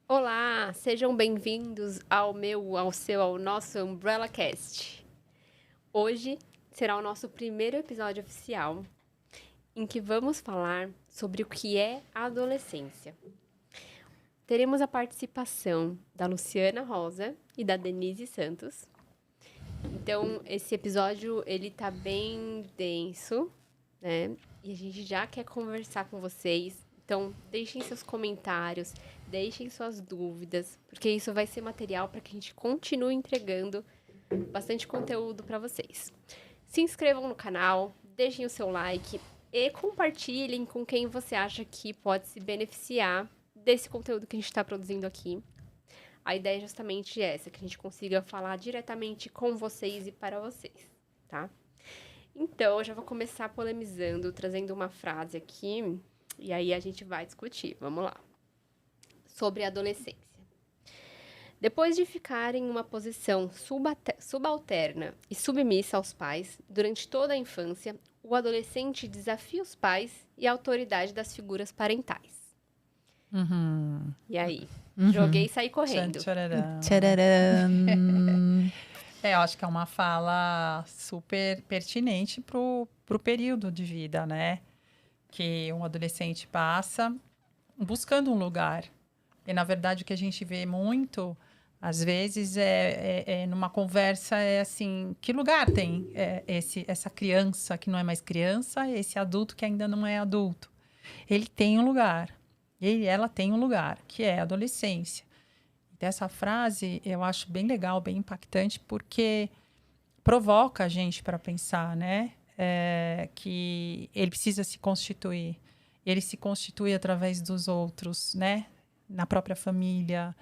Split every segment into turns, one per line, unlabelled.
Olá, sejam bem-vindos ao nosso Umbrella Cast. Hoje será o nosso primeiro episódio oficial em que vamos falar sobre o que é a adolescência. Teremos a participação da Luciana Rosa e da Denise Santos. Então, esse episódio, ele tá bem denso, né? E a gente já quer conversar com vocês. Então, deixem seus comentários, deixem suas dúvidas, porque isso vai ser material para que a gente continue entregando bastante conteúdo para vocês. Se inscrevam no canal, deixem o seu like e compartilhem com quem você acha que pode se beneficiar desse conteúdo que a gente está produzindo aqui. A ideia é justamente essa, que a gente consiga falar diretamente com vocês e para vocês, tá? Então, eu já vou começar polemizando, trazendo uma frase aqui, e aí a gente vai discutir. Vamos lá. Sobre a adolescência. Depois de ficar em uma posição subalterna e submissa aos pais durante toda a infância, o adolescente desafia os pais e a autoridade das figuras parentais. E aí? Joguei e saí correndo.
Tchararã.
Tchararam.
Eu acho que é uma fala super pertinente pro período de vida, né? Que um adolescente passa buscando um lugar. E, na verdade, o que a gente vê muito, às vezes, é numa conversa, é assim, que lugar tem essa criança que não é mais criança, esse adulto que ainda não é adulto? Ele tem um lugar. Ela tem um lugar, que é a adolescência. Essa frase eu acho bem legal, bem impactante, porque provoca a gente para pensar, né? Que ele precisa se constituir. Ele se constitui através dos outros, né? Na própria família.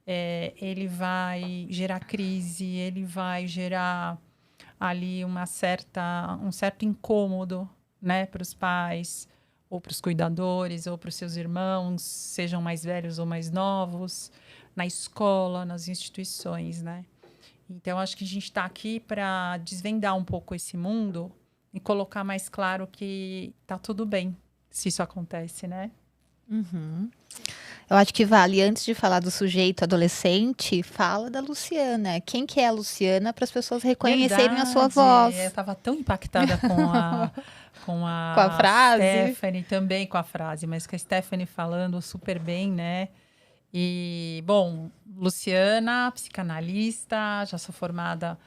Ele vai gerar crise, ele vai gerar ali um certo incômodo, né? Para os pais, ou para os cuidadores, ou para os seus irmãos, sejam mais velhos ou mais novos, na escola, nas instituições, né? Então, acho que a gente está aqui para desvendar um pouco esse mundo e colocar mais claro que tá tudo bem se isso acontece, né?
Eu acho que vale, antes de falar do sujeito adolescente, fala da Luciana. Quem que é a Luciana para as pessoas reconhecerem a sua voz?
Eu estava tão impactada com a
Com a frase.
Stephanie, também com a frase, mas com a Stephanie falando super bem, né? E, bom, Luciana, psicanalista, já sou formada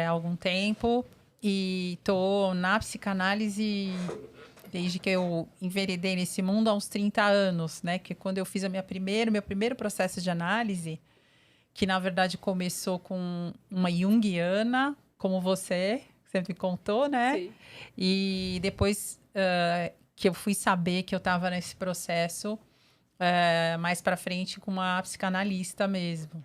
há algum tempo e estou na psicanálise desde que eu enveredei nesse mundo há uns 30 anos, né? Que quando eu fiz meu primeiro processo de análise, que na verdade começou com uma junguiana, como você me contou, né?
Sim.
E depois que eu fui saber que eu estava nesse processo mais para frente com uma psicanalista mesmo.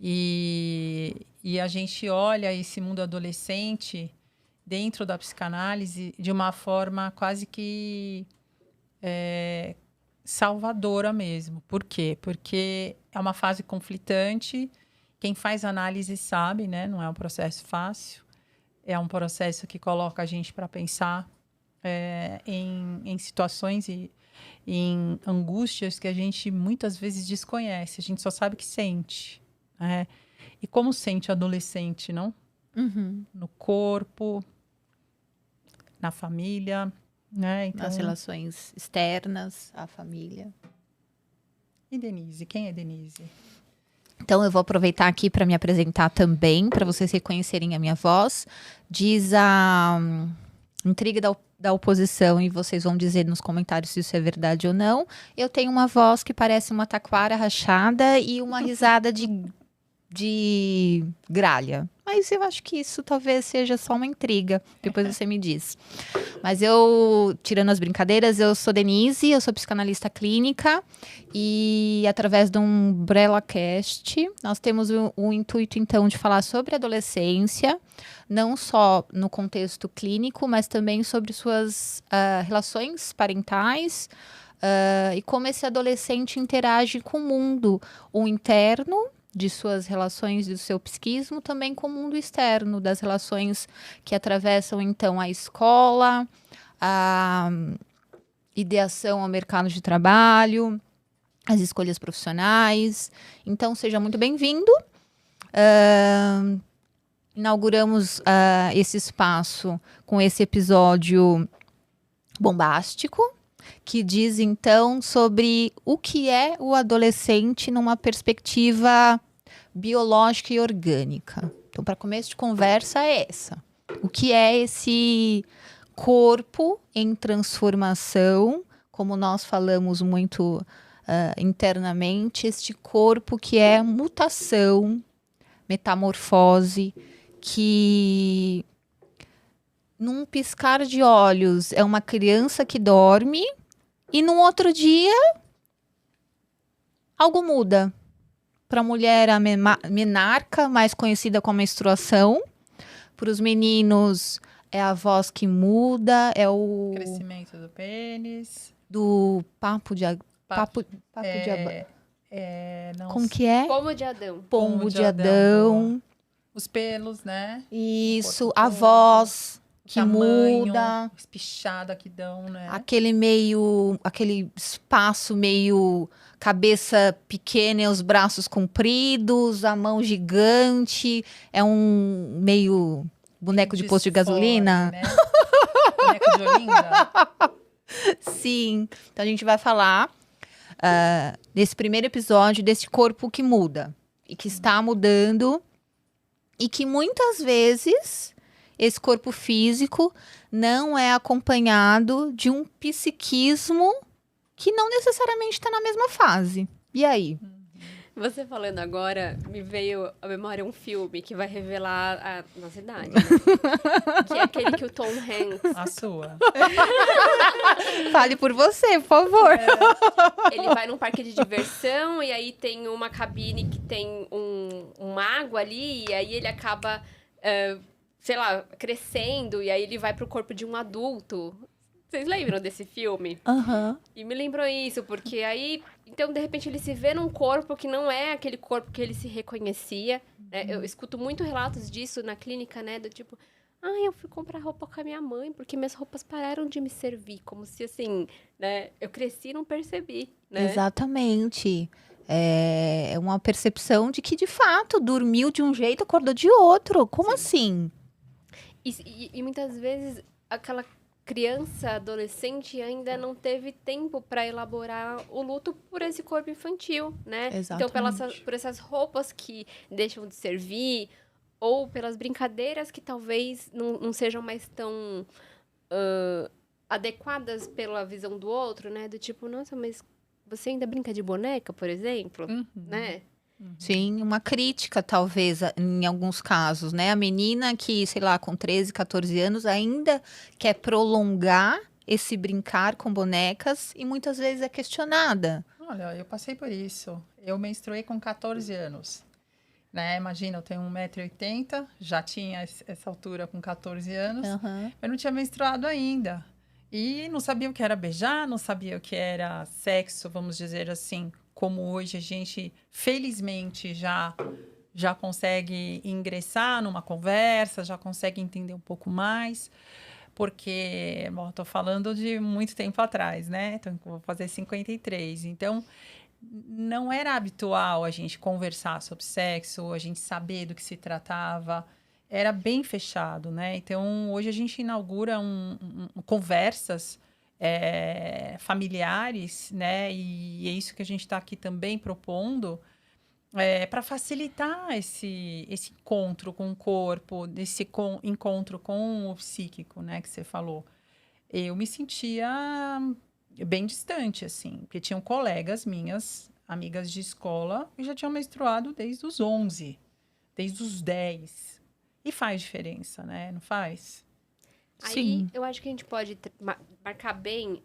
E a gente olha esse mundo adolescente dentro da psicanálise de uma forma quase que salvadora mesmo. Por quê? Porque é uma fase conflitante. Quem faz análise sabe, né? Não é um processo fácil. É um processo que coloca a gente para pensar em situações e em angústias que a gente muitas vezes desconhece. A gente só sabe que sente. Né? E como sente o adolescente, não? No corpo, na família, né? Então...
Nas relações externas, a família.
E Denise? Quem é Denise?
Então, eu vou aproveitar aqui para me apresentar também, para vocês reconhecerem a minha voz. Diz a intriga da oposição, e vocês vão dizer nos comentários se isso é verdade ou não. Eu tenho uma voz que parece uma taquara rachada e uma risada de gralha. Mas eu acho que isso talvez seja só uma intriga. Depois você me diz. Mas eu, tirando as brincadeiras, eu sou Denise, eu sou psicanalista clínica e através do Umbrella Cast, nós temos o intuito, então, de falar sobre adolescência, não só no contexto clínico, mas também sobre suas relações parentais e como esse adolescente interage com o mundo, o interno, de suas relações, do seu psiquismo, também com o mundo externo, das relações que atravessam, então, a escola, a ideação ao mercado de trabalho, as escolhas profissionais. Então, seja muito bem-vindo. Inauguramos esse espaço com esse episódio bombástico, que diz, então, sobre o que é o adolescente numa perspectiva biológica e orgânica. Então, para começo de conversa, é essa. O que é esse corpo em transformação, como nós falamos muito internamente, este corpo que é mutação, metamorfose, que num piscar de olhos é uma criança que dorme e num outro dia algo muda. Para a mulher, a menarca, mais conhecida como menstruação. Para os meninos, é a voz que muda, é o
Crescimento do pênis.
do papo de
Não,
como que é?
Pomo de Adão.
Pombo de Adão.
Os pelos, né?
Isso,
O corpo
a
todo,
voz que
tamanho,
muda.
espichada que dão, né?
Aquele espaço meio cabeça pequena e os braços compridos, a mão gigante, é um meio boneco de posto de gasolina.
Né? Boneco de Olinda.
Sim, então a gente vai falar nesse primeiro episódio desse corpo que muda e que está mudando e que muitas vezes esse corpo físico não é acompanhado de um psiquismo que não necessariamente está na mesma fase. E aí?
Você falando agora, me veio à memória um filme que vai revelar a nossa idade, né? Que é aquele que o Tom Hanks,
A sua.
Fale por você, por favor.
ele vai num parque de diversão e aí tem uma cabine que tem uma água ali e aí ele acaba, sei lá, crescendo e aí ele vai pro corpo de um adulto. Vocês lembram desse filme?
Aham.
E me lembrou isso, porque aí, então, de repente, ele se vê num corpo que não é aquele corpo que ele se reconhecia, né? Eu escuto muito relatos disso na clínica, né? Do tipo, eu fui comprar roupa com a minha mãe, porque minhas roupas pararam de me servir. Como se, assim, né? Eu cresci e não percebi, né?
Exatamente. É uma percepção de que, de fato, dormiu de um jeito, acordou de outro. Como assim?
E muitas vezes, aquela criança, adolescente, ainda não teve tempo para elaborar o luto por esse corpo infantil, né?
Exatamente.
Então, por essas roupas que deixam de servir, ou pelas brincadeiras que talvez não sejam mais tão adequadas pela visão do outro, né? Do tipo, nossa, mas você ainda brinca de boneca, por exemplo, né?
Sim, uma crítica, talvez, em alguns casos, né? A menina que, sei lá, com 13, 14 anos, ainda quer prolongar esse brincar com bonecas e muitas vezes é questionada.
Olha, eu passei por isso. Eu menstruei com 14 anos. Né? Imagina, eu tenho 1,80 m, já tinha essa altura com 14 anos.
Uhum.
Eu não tinha menstruado ainda. E não sabia o que era beijar, não sabia o que era sexo, vamos dizer assim, como hoje a gente, felizmente, já consegue ingressar numa conversa, já consegue entender um pouco mais, porque, bom, estou falando de muito tempo atrás, né? Então, vou fazer 53. Então, não era habitual a gente conversar sobre sexo, a gente saber do que se tratava, era bem fechado, né? Então, hoje a gente inaugura conversas familiares, né? E é isso que a gente está aqui também propondo, para facilitar esse encontro com o corpo, esse encontro com o psíquico, né? Que você falou. Eu me sentia bem distante, assim, porque tinham colegas minhas, amigas de escola, que já tinham menstruado desde os 11, desde os 10. E faz diferença, né? Não faz?
Aí,
Sim.
eu acho que a gente pode marcar bem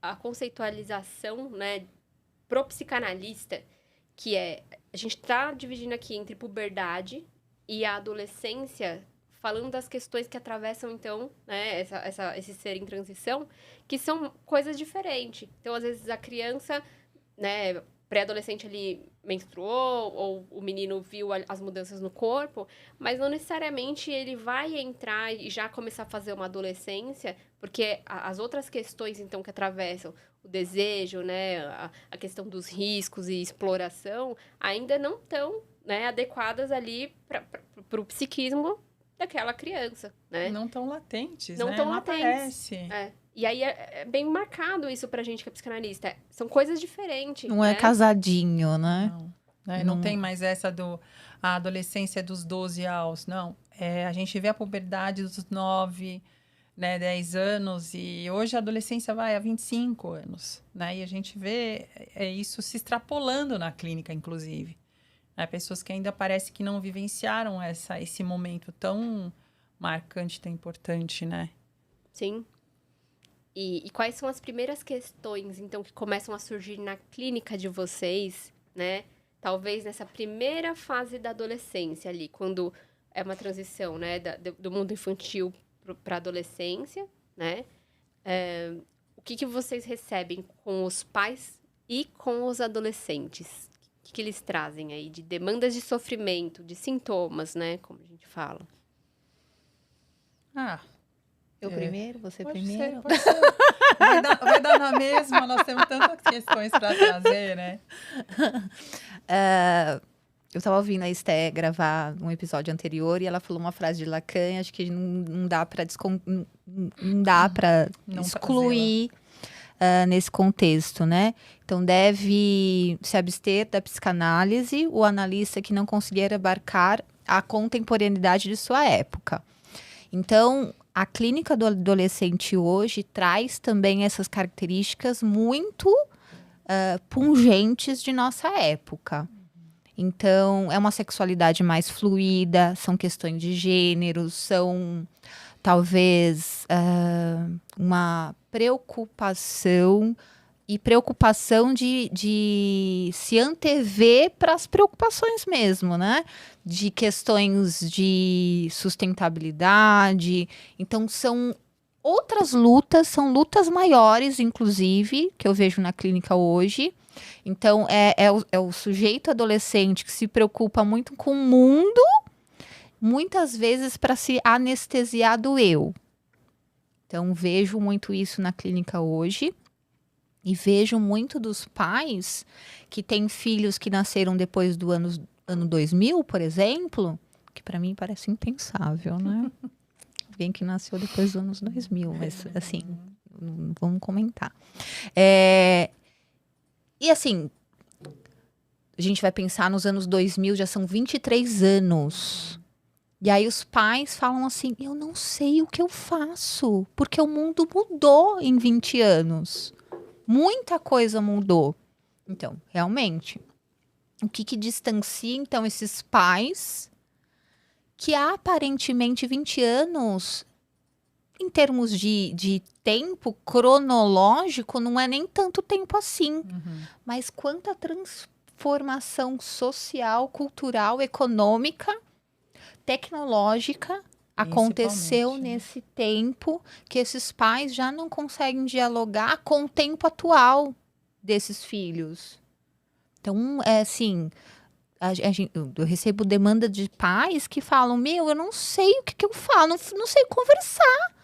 a conceitualização, né, pro psicanalista, que é, a gente tá dividindo aqui entre puberdade e a adolescência, falando das questões que atravessam, então, né, esse ser em transição, que são coisas diferentes. Então, às vezes, a criança, né, pré-adolescente ali menstruou, ou o menino viu as mudanças no corpo, mas não necessariamente ele vai entrar e já começar a fazer uma adolescência Porque as outras questões, então, que atravessam o desejo, né, a questão dos riscos e exploração, ainda não estão, né, adequadas ali para o psiquismo daquela criança, né?
Não tão latentes,
Não
né?
tão
Não
latentes.
aparece.
E aí é bem marcado isso pra gente que é psicanalista. São coisas diferentes,
Não
né?
é casadinho, né?
Não, né? Não tem mais essa a adolescência dos 12 aos, não. A gente vê a puberdade dos 9, né, 10 anos, e hoje a adolescência vai a 25 anos, né? E a gente vê isso se extrapolando na clínica, inclusive. Pessoas que ainda parece que não vivenciaram esse momento tão marcante, tão importante, né?
Sim. E quais são as primeiras questões, então, que começam a surgir na clínica de vocês, né? Talvez nessa primeira fase da adolescência ali, quando é uma transição, né, do mundo infantil para a adolescência, né? O que vocês recebem com os pais e com os adolescentes? O que eles trazem aí de demandas de sofrimento, de sintomas, né? Como a gente fala.
Eu primeiro, você
Pode
primeiro?
ser, pode ser. Vai dar na mesma, nós temos tantas questões para trazer, né?
Eu estava ouvindo a Esté gravar um episódio anterior e ela falou uma frase de Lacan, acho que não dá para excluir nesse contexto, né? Então, deve se abster da psicanálise o analista que não conseguir abarcar a contemporaneidade de sua época. Então, a clínica do adolescente hoje traz também essas características muito pungentes de nossa época. Então, é uma sexualidade mais fluida, são questões de gênero, são talvez uma preocupação de se antever para as preocupações mesmo, né? De questões de sustentabilidade. Então, são outras lutas, são lutas maiores, inclusive, que eu vejo na clínica hoje. Então, é o sujeito adolescente que se preocupa muito com o mundo, muitas vezes para se anestesiar do eu. Então, vejo muito isso na clínica hoje. E vejo muito dos pais que têm filhos que nasceram depois do ano 2000, por exemplo, que para mim parece impensável, né? Alguém que nasceu depois dos anos 2000, mas assim, vamos comentar. E assim, a gente vai pensar nos anos 2000, já são 23 anos. E aí os pais falam assim, eu não sei o que eu faço, porque o mundo mudou em 20 anos. Muita coisa mudou. Então, realmente, o que distancia, então, esses pais que aparentemente 20 anos, em termos de tempo cronológico, não é nem tanto tempo assim. Mas quanta transformação social, cultural, econômica, tecnológica aconteceu nesse tempo que esses pais já não conseguem dialogar com o tempo atual desses filhos. Então, assim, eu recebo demanda de pais que falam, eu não sei o que eu falo, não sei conversar.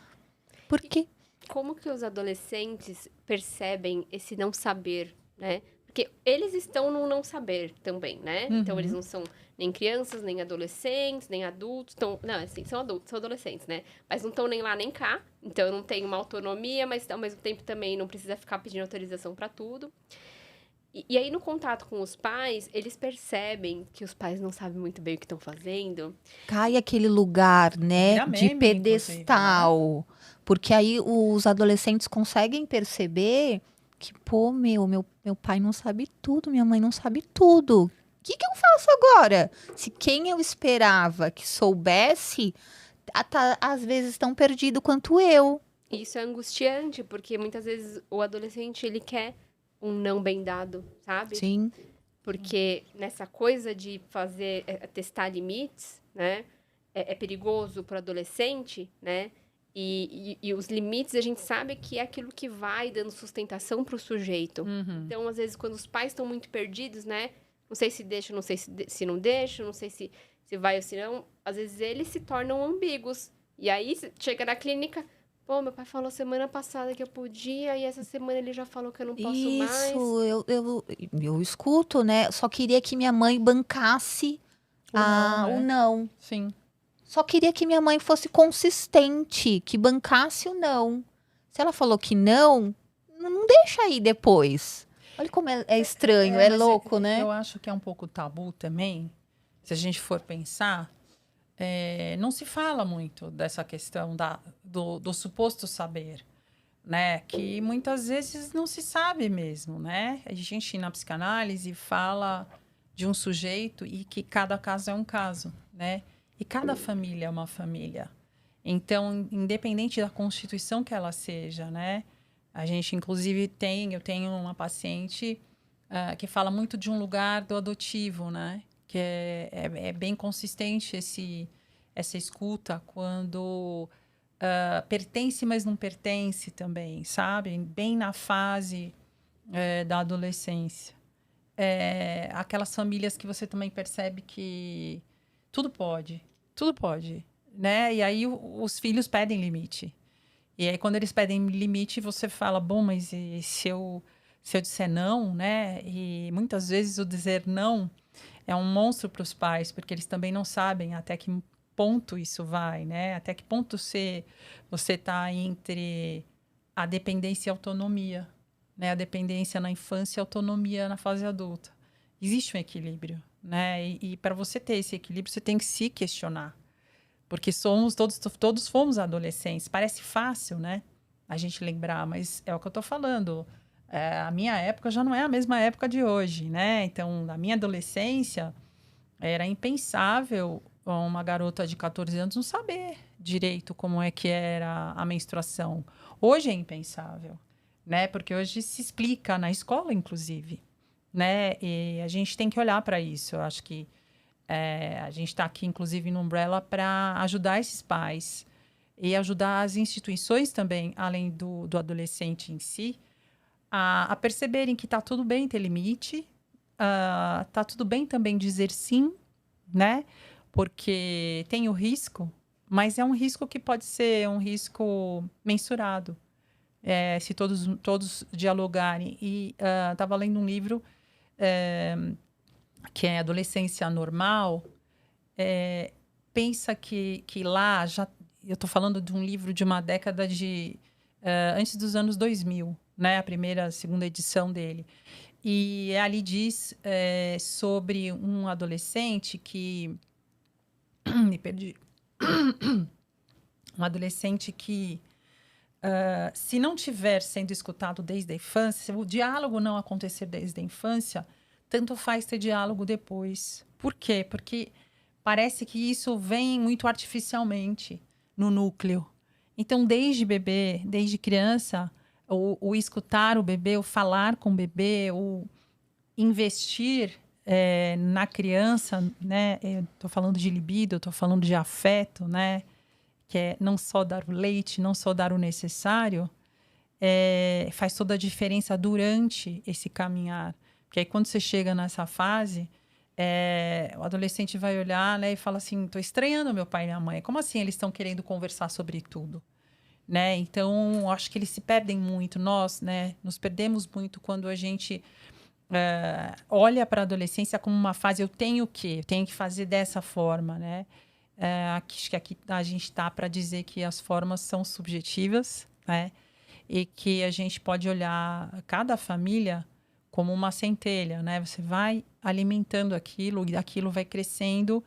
Por quê?
Como que os adolescentes percebem esse não saber, né? Porque eles estão no não saber também, né? Então, eles não são nem crianças, nem adolescentes, nem adultos. Não, assim, são adultos, são adolescentes, né? Mas não estão nem lá, nem cá. Então, não tem uma autonomia, mas ao mesmo tempo também não precisa ficar pedindo autorização para tudo. E aí, no contato com os pais, eles percebem que os pais não sabem muito bem o que estão fazendo.
Cai aquele lugar, né, de pedestal. Porque aí os adolescentes conseguem perceber que, meu pai não sabe tudo, minha mãe não sabe tudo. O que eu faço agora? Se quem eu esperava que soubesse, às vezes tão perdido quanto eu.
Isso é angustiante, porque muitas vezes o adolescente, ele quer um não bem dado, sabe?
Sim.
Porque nessa coisa de testar limites, né? É perigoso para o adolescente, né? E os limites, a gente sabe que é aquilo que vai dando sustentação para o sujeito. Então, às vezes, quando os pais estão muito perdidos, né? Não sei se deixa, não sei se não deixa, não sei se vai ou se não. Às vezes, eles se tornam ambíguos. E aí, chega na clínica, Pô, meu pai falou semana passada que eu podia e essa semana ele já falou que eu não posso mais.
Isso, eu escuto, né? Só queria que minha mãe bancasse o
né?
não.
Sim.
Só queria que minha mãe fosse consistente, que bancasse o não. Se ela falou que não, não deixa aí depois. Olha como é estranho, é
Mas
louco, né?
eu acho que é um pouco tabu também, se a gente for pensar. Não se fala muito dessa questão do suposto saber, né? Que muitas vezes não se sabe mesmo, né? A gente na psicanálise fala de um sujeito e que cada caso é um caso, né? E cada família é uma família. Então, independente da constituição que ela seja, né? A gente, inclusive, eu tenho uma paciente que fala muito de um lugar do adotivo, né? Que é bem consistente essa escuta quando pertence, mas não pertence também, sabe? Bem na fase da adolescência. Aquelas famílias que você também percebe que tudo pode, né? E aí os filhos pedem limite. E aí quando eles pedem limite, você fala, bom, mas e se eu disser não, né? E muitas vezes o dizer não é um monstro para os pais, porque eles também não sabem até que ponto isso vai, né? Até que ponto você está entre a dependência e a autonomia, né? A dependência na infância e a autonomia na fase adulta. Existe um equilíbrio, né? E para você ter esse equilíbrio, você tem que se questionar. Porque todos fomos adolescentes. Parece fácil, né? A gente lembrar, mas é o que eu estou falando. A minha época já não é a mesma época de hoje, né? Então, na minha adolescência, era impensável uma garota de 14 anos não saber direito como é que era a menstruação. Hoje é impensável, né? Porque hoje se explica na escola, inclusive, né? E a gente tem que olhar para isso. Eu acho que a gente está aqui, inclusive, no Umbrella para ajudar esses pais e ajudar as instituições também, além do adolescente em si, a perceberem que está tudo bem ter limite, está tudo bem também dizer sim, né? Porque tem o risco, mas é um risco que pode ser um risco mensurado, se todos dialogarem. E estava lendo um livro que é Adolescência Normal. Pensa que lá já... Eu estou falando de um livro de uma década antes dos anos 2000, né? A segunda edição dele. E ali diz sobre um adolescente que... Me perdi. Um adolescente que, se não tiver sendo escutado desde a infância, se o diálogo não acontecer desde a infância, tanto faz ter diálogo depois. Por quê? Porque parece que isso vem muito artificialmente no núcleo. Então, desde bebê, desde criança, o escutar o bebê, o falar com o bebê, o investir na criança, né? Estou falando de libido, estou falando de afeto, né? Que é não só dar o leite, não só dar o necessário, faz toda a diferença durante esse caminhar. Porque aí, quando você chega nessa fase, o adolescente vai olhar, né, e fala assim, estou estranhando meu pai e minha mãe. Como assim eles estão querendo conversar sobre tudo? Né? Então, acho que eles se perdem muito. Nós, né, nos perdemos muito quando a gente olha para a adolescência como uma fase, eu tenho que fazer dessa forma, né? Acho que aqui a gente está para dizer que as formas são subjetivas, né? E que a gente pode olhar cada família como uma centelha, né? Você vai alimentando aquilo e aquilo vai crescendo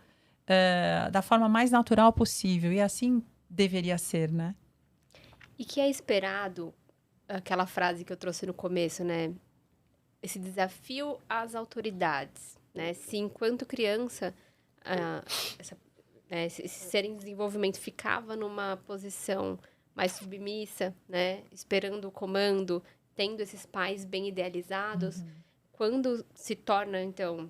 da forma mais natural possível. E assim deveria ser, né?
E que é esperado, aquela frase que eu trouxe no começo, né? Esse desafio às autoridades, né? Se enquanto criança, esse ser em desenvolvimento ficava numa posição mais submissa, né? Esperando o comando, tendo esses pais bem idealizados, quando se torna, então,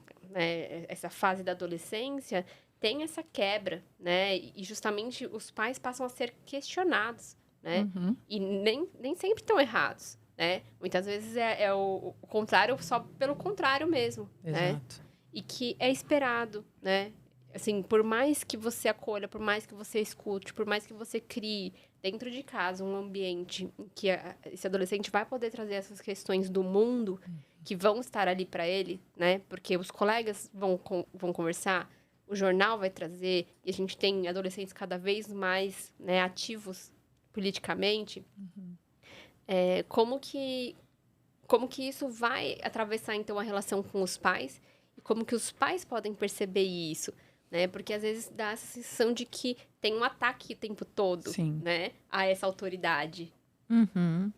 essa fase da adolescência, tem essa quebra, né? E justamente os pais passam a ser questionados, né? E nem sempre estão errados, né? Muitas vezes é o contrário, só pelo contrário mesmo, né?
Exato.
E que é esperado, né? Assim, por mais que você acolha, por mais que você escute, por mais que você crie, dentro de casa, um ambiente em que esse adolescente vai poder trazer essas questões do mundo que vão estar ali para ele, né? Porque os colegas vão conversar, o jornal vai trazer, e a gente tem adolescentes cada vez mais, né, ativos politicamente. Como que isso vai atravessar, então, a relação com os pais? E como que os pais podem perceber isso? Né? Porque, às vezes, dá essa sensação de que tem um ataque o tempo todo,
Sim.
né? A essa autoridade.
Uhum.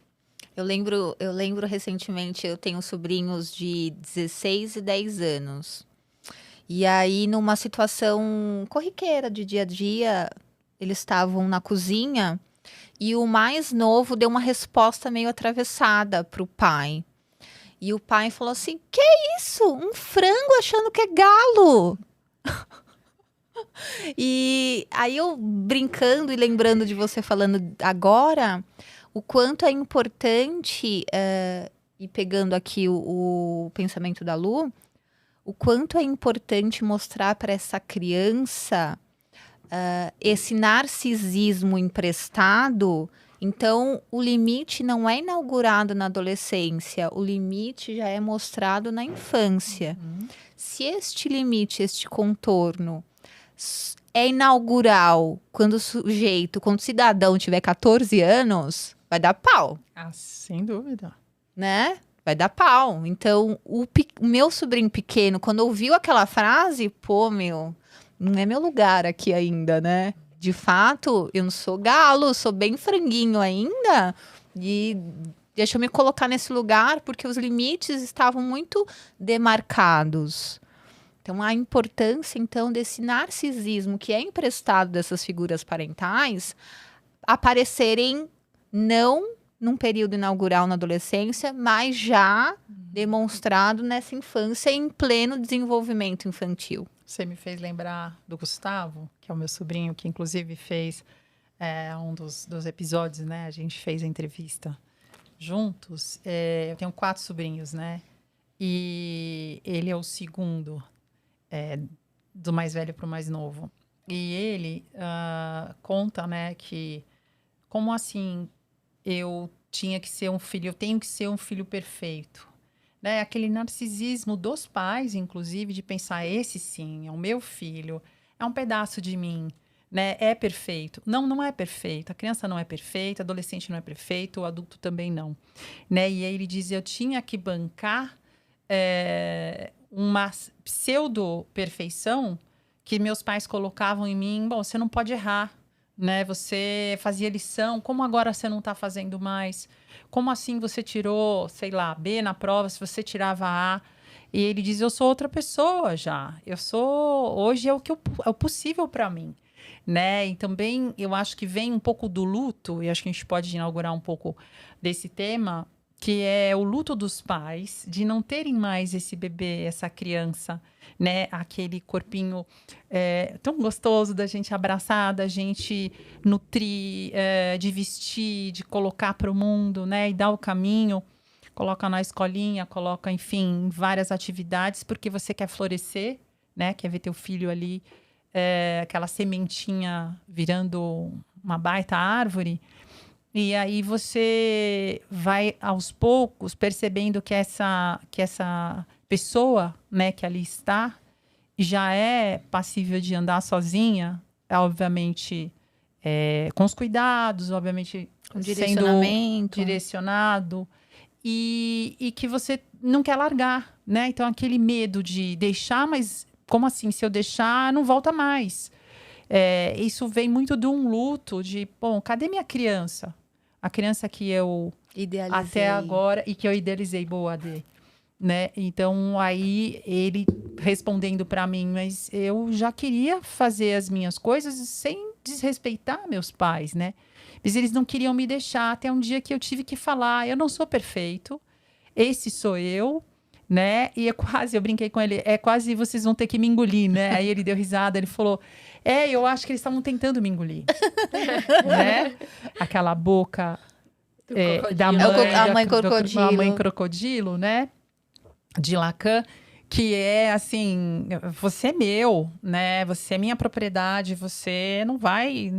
Eu lembro recentemente, eu tenho sobrinhos de 16 e 10 anos. E aí, numa situação corriqueira de dia a dia, eles estavam na cozinha e o mais novo deu uma resposta meio atravessada pro pai. E o pai falou assim: "Que isso? Um frango achando que é galo?" E aí eu brincando e lembrando de você falando agora, o quanto é importante, e pegando aqui o pensamento da Lu, o quanto é importante mostrar para essa criança esse narcisismo emprestado. Então, o limite não é inaugurado na adolescência, o limite já é mostrado na infância. Se este limite, este contorno é inaugural quando o sujeito, quando o cidadão tiver 14 anos, vai dar pau.
Ah, sem dúvida.
Né? Vai dar pau. Então, o meu sobrinho pequeno, quando ouviu aquela frase, pô, não é meu lugar aqui ainda, né? De fato, eu não sou galo, sou bem franguinho ainda. E deixa eu me colocar nesse lugar, porque os limites estavam muito demarcados. Então, a importância, então, desse narcisismo que é emprestado dessas figuras parentais aparecerem não num período inaugural na adolescência, mas já demonstrado nessa infância em pleno desenvolvimento infantil.
Você me fez lembrar do Gustavo, que é o meu sobrinho, que inclusive fez um dos episódios, né? A gente fez a entrevista juntos. Eu tenho 4 sobrinhos, né? E ele é o segundo, do mais velho para o mais novo. E ele conta, né, que como assim eu tenho que ser um filho perfeito. Né? Aquele narcisismo dos pais, inclusive, de pensar, esse sim, é o meu filho, é um pedaço de mim, né? É perfeito. Não é perfeito. A criança não é perfeita, o adolescente não é perfeito, o adulto também não. Né? E aí ele diz, eu tinha que bancar uma pseudo-perfeição que meus pais colocavam em mim. Bom, você não pode errar. Né? Você fazia lição, como agora você não está fazendo mais? Como assim você tirou, sei lá, B na prova, se você tirava A? E ele diz, eu sou outra pessoa já. Hoje é o possível para mim. Né? E também eu acho que vem um pouco do luto, e acho que a gente pode inaugurar um pouco desse tema, que é o luto dos pais de não terem mais esse bebê, essa criança, né? Aquele corpinho tão gostoso da gente abraçar, da gente nutrir, de vestir, de colocar para o mundo, né? E dar o caminho, coloca na escolinha, coloca, enfim, em várias atividades, porque você quer florescer, né? Quer ver teu filho ali, aquela sementinha virando uma baita árvore. E aí você vai, aos poucos, percebendo que essa pessoa, né, que ali está, já é passível de andar sozinha, obviamente, com os cuidados, obviamente,
Com
sendo direcionado, e que você não quer largar, né? Então, aquele medo de deixar, mas como assim? Se eu deixar, não volta mais. Isso vem muito de um luto de, bom, cadê minha criança? A criança que eu
idealizei
até agora e que eu idealizei, boa, Adê, né? Então, aí ele respondendo para mim, mas eu já queria fazer as minhas coisas sem desrespeitar meus pais, né? Mas eles não queriam me deixar, até um dia que eu tive que falar, eu não sou perfeito, esse sou eu, né? E eu brinquei com ele, quase vocês vão ter que me engolir, né? Aí ele deu risada, ele falou, eu acho que eles estavam tentando me engolir, né? Aquela boca da mãe crocodilo, né? De Lacan, que é assim, você é meu, né? Você é minha propriedade, você não vai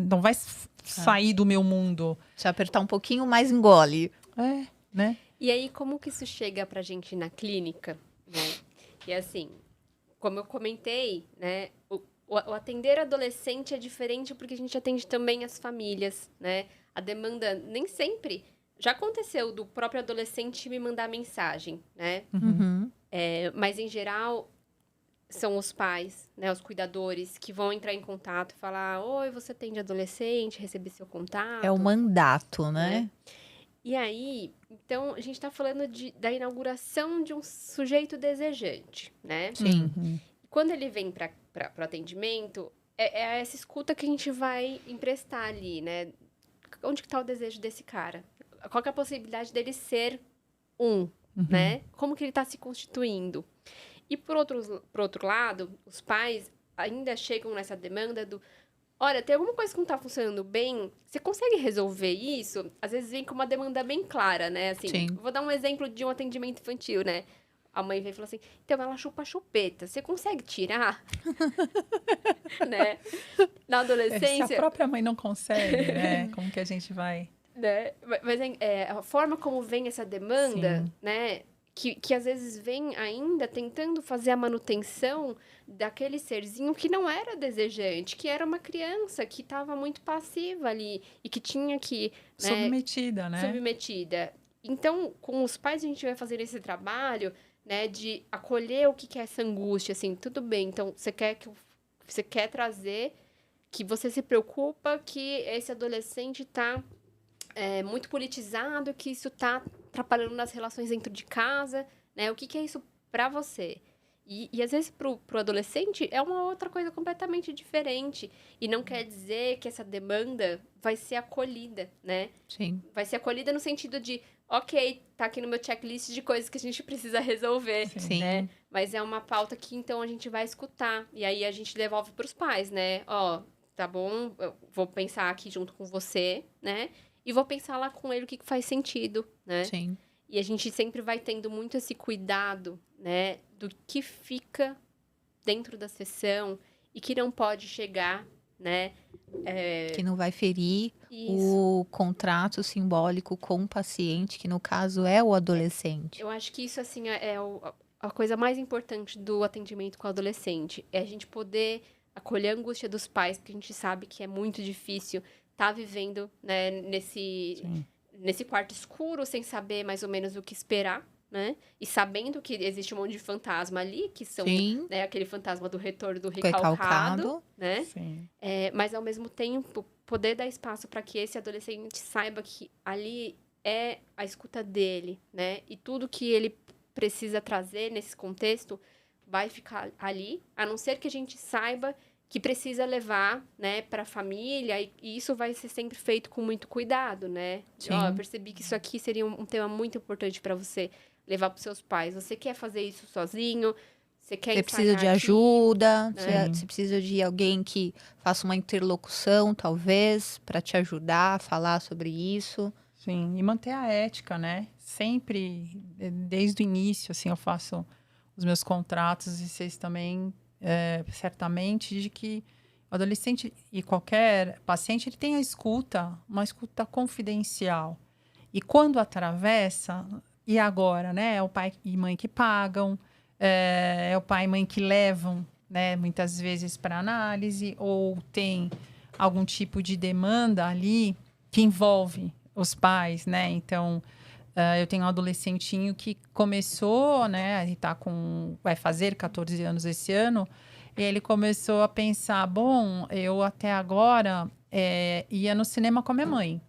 sair do meu mundo.
Se apertar um pouquinho, mais engole.
Né?
E aí, como que isso chega pra gente na clínica, né? E assim, como eu comentei, né? O atender adolescente é diferente porque a gente atende também as famílias, né? A demanda nem sempre... Já aconteceu do próprio adolescente me mandar mensagem, né?
Uhum.
Mas, em geral, são os pais, né? Os cuidadores que vão entrar em contato e falar: oi, você atende adolescente? Recebi seu contato.
É o mandato, né?
E aí, então, a gente está falando da inauguração de um sujeito desejante, né?
Sim.
Quando ele vem para o atendimento, é essa escuta que a gente vai emprestar ali, né? Onde que está o desejo desse cara? Qual que é a possibilidade dele ser né? Como que ele está se constituindo? E, por outro lado, os pais ainda chegam nessa demanda do: olha, tem alguma coisa que não tá funcionando bem? Você consegue resolver isso? Às vezes vem com uma demanda bem clara, né? Assim,
Sim.
vou dar um exemplo de um atendimento infantil, né? A mãe vem e fala assim: então, ela chupa a chupeta. Você consegue tirar? Né? Na
Se a
adolescência...
própria mãe não consegue, né? Como que a gente vai...
Né? Mas a forma como vem essa demanda,
Sim.
né? Que às vezes vem ainda tentando fazer a manutenção daquele serzinho que não era desejante, que era uma criança que estava muito passiva ali e que tinha que... né,
Submetida, né?
submetida. Então, com os pais, a gente vai fazer esse trabalho, né, de acolher o que é essa angústia, assim, tudo bem, então, você quer trazer que você se preocupa que esse adolescente está muito politizado, que isso está atrapalhando nas relações dentro de casa, né? O que é isso para você? E às vezes, pro adolescente, é uma outra coisa completamente diferente. E não quer dizer que essa demanda vai ser acolhida, né?
Sim.
Vai ser acolhida no sentido de: ok, tá aqui no meu checklist de coisas que a gente precisa resolver,
Sim.
né? Mas é uma pauta que, então, a gente vai escutar. E aí, a gente devolve pros pais, né? Ó, tá bom, eu vou pensar aqui junto com você, né? E vou pensar lá com ele o que faz sentido, né?
Sim.
E a gente sempre vai tendo muito esse cuidado, né? Do que fica dentro da sessão e que não pode chegar, né?
Que não vai ferir
Isso.
o contrato simbólico com o paciente, que no caso é o adolescente.
Eu acho que isso, assim, a coisa mais importante do atendimento com o adolescente. É a gente poder acolher a angústia dos pais, porque a gente sabe que é muito difícil estar vivendo, né, nesse quarto escuro, sem saber mais ou menos o que esperar, né? E sabendo que existe um monte de fantasma ali, que são, né, aquele fantasma do retorno do recalcado, né?
Sim.
Mas, ao mesmo tempo, poder dar espaço para que esse adolescente saiba que ali é a escuta dele, né? E tudo que ele precisa trazer nesse contexto vai ficar ali, a não ser que a gente saiba que precisa levar, né, para a família, e isso vai ser sempre feito com muito cuidado, né? Ó, eu percebi que isso aqui seria um tema muito importante para você levar para os seus pais. Você quer fazer isso sozinho? Você
precisa de
aqui,
ajuda,
né?
você precisa de alguém que faça uma interlocução, talvez, para te ajudar a falar sobre isso.
Sim, e manter a ética, né? Sempre, desde o início, assim, eu faço os meus contratos e vocês também, certamente, de que o adolescente e qualquer paciente, ele tem a escuta, uma escuta confidencial. E quando atravessa, e agora, né? É o pai e mãe que pagam, é o pai e mãe que levam, né, muitas vezes para análise, ou tem algum tipo de demanda ali que envolve os pais, né? Então, eu tenho um adolescentinho que começou, né? Ele vai fazer 14 anos esse ano, e ele começou a pensar: bom, eu até agora ia no cinema com a minha mãe.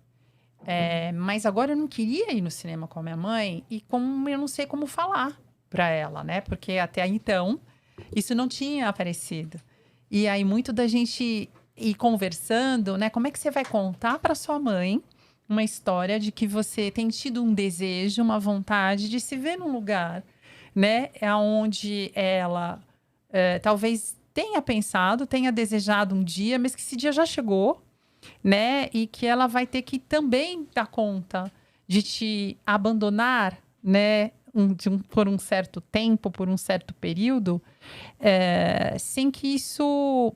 Mas agora eu não queria ir no cinema com a minha mãe, e como eu não sei como falar para ela, né? Porque até então isso não tinha aparecido. E aí muito da gente ir conversando, né? Como é que você vai contar para sua mãe uma história de que você tem tido um desejo, uma vontade de se ver num lugar, né? Onde ela talvez tenha pensado, tenha desejado um dia, mas que esse dia já chegou, né? E que ela vai ter que também dar conta de te abandonar, né? Por um certo tempo, por um certo período, sem que isso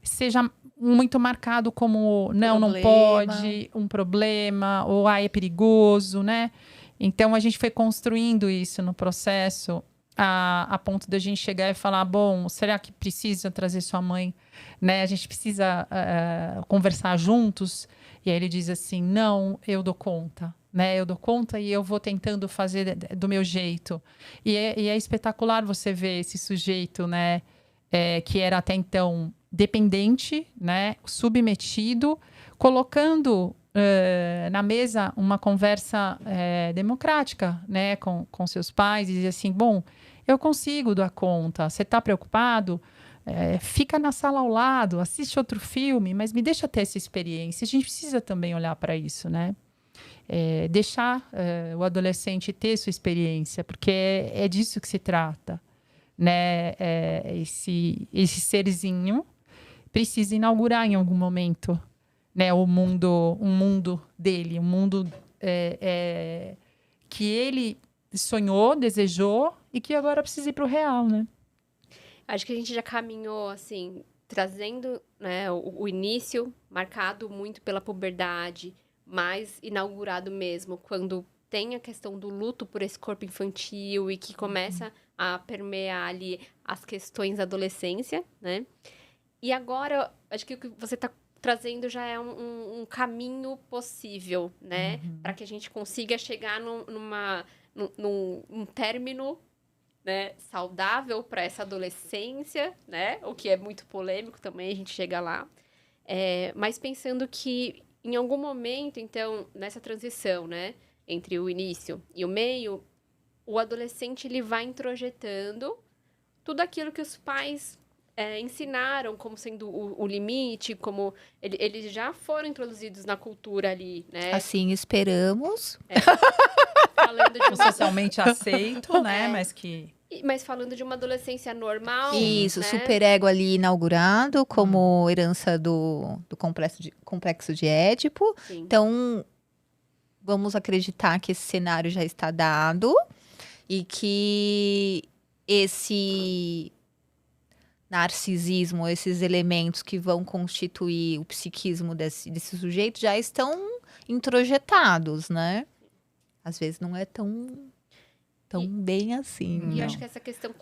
seja muito marcado como não pode, um problema, ou é perigoso, né? Então, a gente foi construindo isso no processo a ponto da gente chegar e falar, bom, será que precisa trazer sua mãe? Né? A gente precisa conversar juntos? E aí ele diz assim, não, eu dou conta. Né? Eu dou conta e eu vou tentando fazer do meu jeito. E é espetacular você ver esse sujeito, né? Que era até então dependente, né? Submetido, colocando na mesa uma conversa democrática, né? Com seus pais e dizer assim, bom, eu consigo dar conta. Você está preocupado? Fica na sala ao lado, assiste outro filme, mas me deixa ter essa experiência. A gente precisa também olhar para isso, né? Deixar o adolescente ter sua experiência, porque é disso que se trata, né? Esse serzinho precisa inaugurar em algum momento, né? Um mundo dele, um mundo que ele sonhou, desejou e que agora precisa ir para o real, né?
Acho que a gente já caminhou, assim, trazendo, né, o início marcado muito pela puberdade, mais inaugurado mesmo, quando tem a questão do luto por esse corpo infantil e que começa a permear ali as questões da adolescência, né? E agora, acho que o que você está trazendo já é um caminho possível, né? Para que a gente consiga chegar num término, né, saudável para essa adolescência, né? O que é muito polêmico também, a gente chega lá. Mas pensando que, em algum momento, então, nessa transição, né? Entre o início e o meio, o adolescente ele vai introjetando tudo aquilo que os pais ensinaram como sendo o limite, como eles já foram introduzidos na cultura ali, né?
Assim esperamos.
Falando de
socialmente aceito, né?
Mas falando de uma adolescência normal.
Isso,
né?
superego ali inaugurado como herança do complexo de Édipo.
Sim.
Então, vamos acreditar que esse cenário já está dado e que esse narcisismo, esses elementos que vão constituir o psiquismo desse sujeito já estão introjetados, né? Às vezes não é tão bem assim.
E eu acho que essa questão,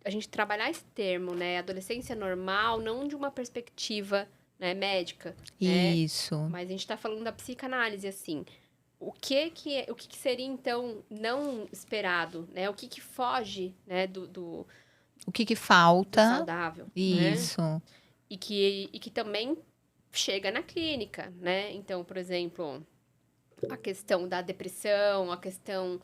a gente trabalhar esse termo, né? Adolescência normal, não de uma perspectiva, né, médica.
Isso.
Né? Mas a gente está falando da psicanálise, assim. O que seria, então, não esperado, né? O que foge, né, do
o que falta.
Do saudável.
Isso.
Né? E que também chega na clínica, né? Então, por exemplo, a questão da depressão, a questão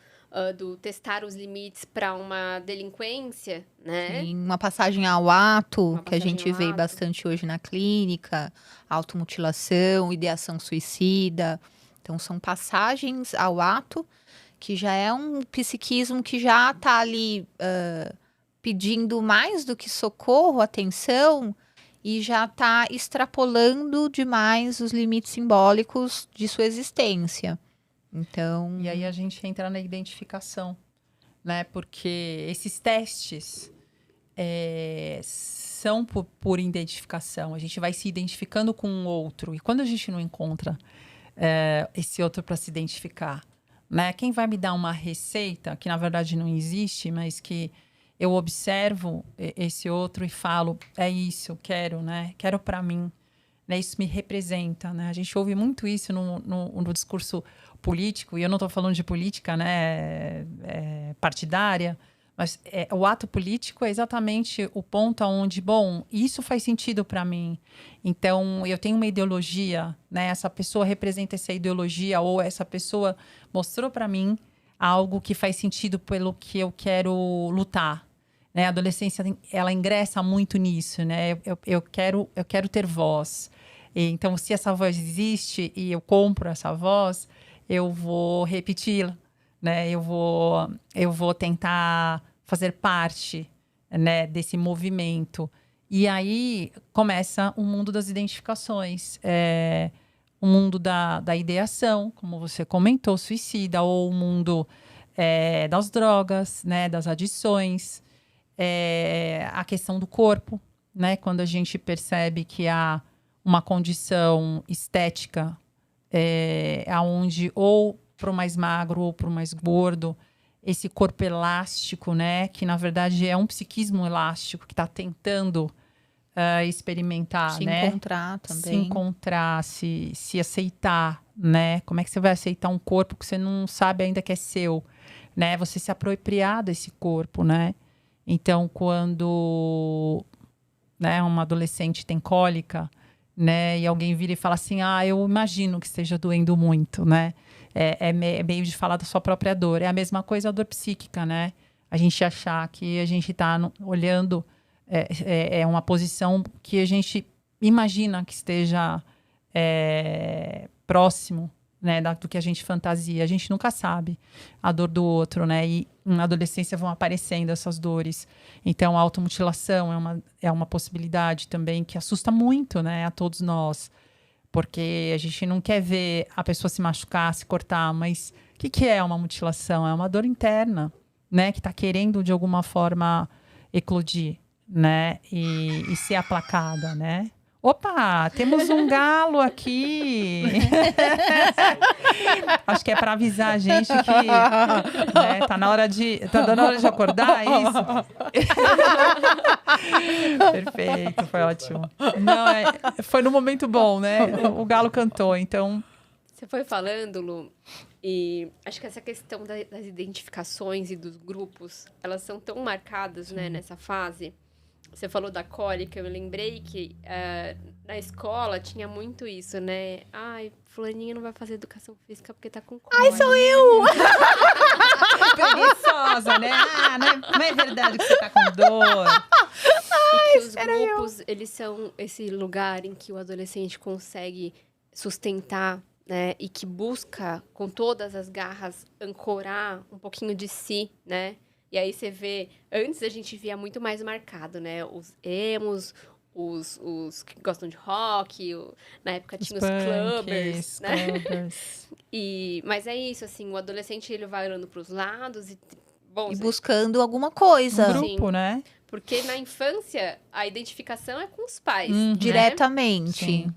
do testar os limites para uma delinquência, né?
Sim, uma passagem ao ato, que a gente vê bastante hoje na clínica, automutilação, ideação suicida. Então, são passagens ao ato, que já é um psiquismo que já está ali pedindo mais do que socorro, atenção, e já está extrapolando demais os limites simbólicos de sua existência. Então...
E aí a gente entra na identificação, né? Porque esses testes são por identificação. A gente vai se identificando com um outro. E quando a gente não encontra esse outro para se identificar, né? Quem vai me dar uma receita, que na verdade não existe, mas que eu observo esse outro e falo, é isso, quero, né? Quero para mim. Né? Isso me representa, né? A gente ouve muito isso no discurso político, e eu não estou falando de política, né, partidária, mas o ato político é exatamente o ponto onde, bom, isso faz sentido para mim. Então, eu tenho uma ideologia, né? Essa pessoa representa essa ideologia, ou essa pessoa mostrou para mim algo que faz sentido pelo que eu quero lutar. Né? A adolescência, ela ingressa muito nisso, né? Eu quero ter voz. Então, se essa voz existe e eu compro essa voz, eu vou repeti-la, né? Eu vou tentar fazer parte, né, desse movimento. E aí começa o mundo das identificações, o mundo da ideação, como você comentou, suicida, ou o mundo das drogas, né, das adições, a questão do corpo, né? Quando a gente percebe que há uma condição estética aonde ou para o mais magro ou para o mais gordo, esse corpo elástico, né? Que na verdade é um psiquismo elástico que está tentando experimentar,
Se
né?
encontrar também.
Se encontrar, se aceitar, né? Como é que você vai aceitar um corpo que você não sabe ainda que é seu, né? Você se apropriar desse corpo, né? Então, quando, né, uma adolescente tem cólica, né? E alguém vira e fala assim, eu imagino que esteja doendo muito, né? É meio de falar da sua própria dor. É a mesma coisa a dor psíquica, né? A gente achar que a gente está olhando... É uma posição que a gente imagina que esteja próximo, né, do que a gente fantasia. A gente nunca sabe a dor do outro, né? E na adolescência vão aparecendo essas dores. Então, a automutilação é uma possibilidade também que assusta muito, né, a todos nós. Porque a gente não quer ver a pessoa se machucar, se cortar. Mas o que é uma mutilação? É uma dor interna, né? Que está querendo, de alguma forma, eclodir, né? E ser aplacada, né? Opa, temos um galo aqui. Acho que é para avisar a gente que, né, tá dando hora de acordar, é isso? Perfeito, foi ótimo. Não, foi num momento bom, né? O galo cantou, então...
Você foi falando, Lu, e acho que essa questão das identificações e dos grupos, elas são tão marcadas, né, nessa fase. Você falou da cólica, eu me lembrei que na escola tinha muito isso, né? Ai, fulaninha não vai fazer educação física porque tá com cólica.
Ai, sou eu!
Preguiçosa, né? Não é verdade que você tá com dor.
E que os grupos, eles são esse lugar em que o adolescente consegue sustentar, né? E que busca, com todas as garras, ancorar um pouquinho de si, né? E aí você vê... Antes a gente via muito mais marcado, né? Os emos, os que gostam de rock. Na época tinha os clubbers, né? Mas é isso, assim. O adolescente, ele vai olhando para os lados e... Bom,
E buscando alguma coisa.
Um grupo,
Sim.
né?
Porque na infância, a identificação é com os pais.
Diretamente.
Sim.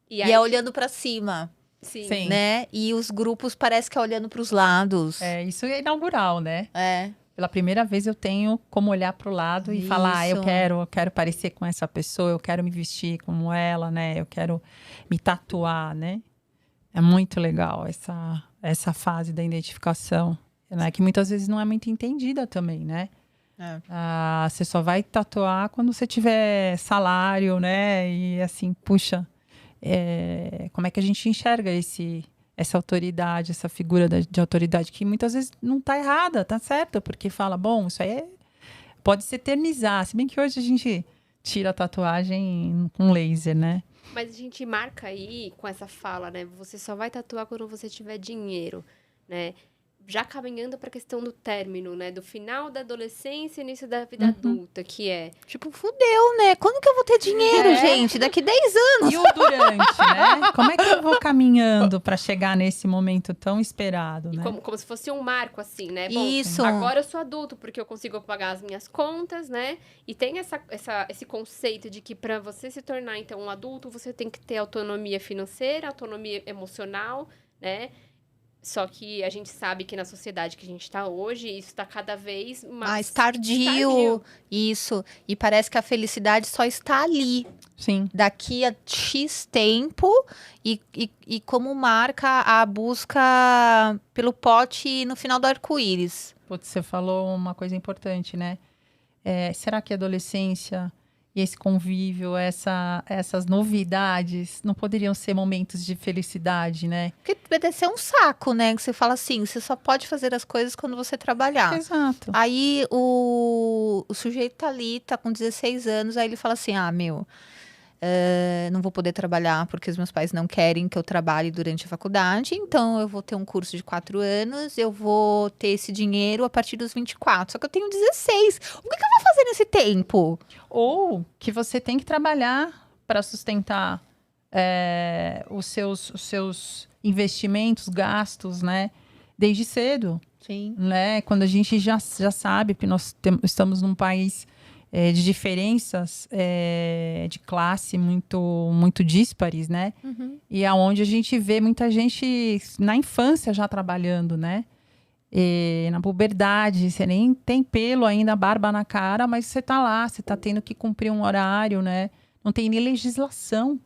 E
E é olhando pra cima,
Sim.
Sim.
né? E os grupos parece que é olhando pros lados.
Isso é inaugural, né?
É.
Pela primeira vez eu tenho como olhar para o lado e falar, eu quero parecer com essa pessoa, eu quero me vestir como ela, né? Eu quero me tatuar, né? É muito legal essa fase da identificação, né? Que muitas vezes não é muito entendida também, né? Você só vai tatuar quando você tiver salário, né? E assim, puxa, como é que a gente enxerga essa autoridade, essa figura de autoridade que muitas vezes não está errada, tá certa, porque fala, bom, isso aí pode se eternizar, se bem que hoje a gente tira a tatuagem com laser, né?
Mas a gente marca aí com essa fala, né? Você só vai tatuar quando você tiver dinheiro, né? Já caminhando para a questão do término, né? Do final da adolescência e início da vida adulta, que é...
Tipo, fudeu, né? Quando que eu vou ter dinheiro, gente? Daqui 10 anos.
E o durante, né? Como é que eu vou caminhando para chegar nesse momento tão esperado, né?
Como se fosse um marco, assim, né? Bom,
Isso.
agora eu sou adulto, porque eu consigo pagar as minhas contas, né? E tem esse conceito de que para você se tornar, então, um adulto, você tem que ter autonomia financeira, autonomia emocional, né? Só que a gente sabe que na sociedade que a gente está hoje, isso está cada vez
mais tardio. Isso. E parece que a felicidade só está ali.
Sim.
Daqui a X tempo. E como marca a busca pelo pote no final do arco-íris.
Putz, você falou uma coisa importante, né? Será que a adolescência e esse convívio, essas novidades, não poderiam ser momentos de felicidade, né?
Porque deve ser um saco, né? Que você fala assim, você só pode fazer as coisas quando você trabalhar.
Exato.
Aí o sujeito tá ali, tá com 16 anos, aí ele fala assim, não vou poder trabalhar porque os meus pais não querem que eu trabalhe durante a faculdade, então eu vou ter um curso de 4 anos, eu vou ter esse dinheiro a partir dos 24, só que eu tenho 16. O que eu vou fazer nesse tempo?
Ou que você tem que trabalhar para sustentar os seus investimentos, gastos, né? Desde cedo.
Sim.
Né? Quando a gente já sabe que nós estamos num país de diferenças de classe muito díspares, né? E aonde a gente vê muita gente na infância já trabalhando, né? E na puberdade, você nem tem pelo ainda, barba na cara, mas você tá lá, você tá tendo que cumprir um horário, né? Não tem nem legislação.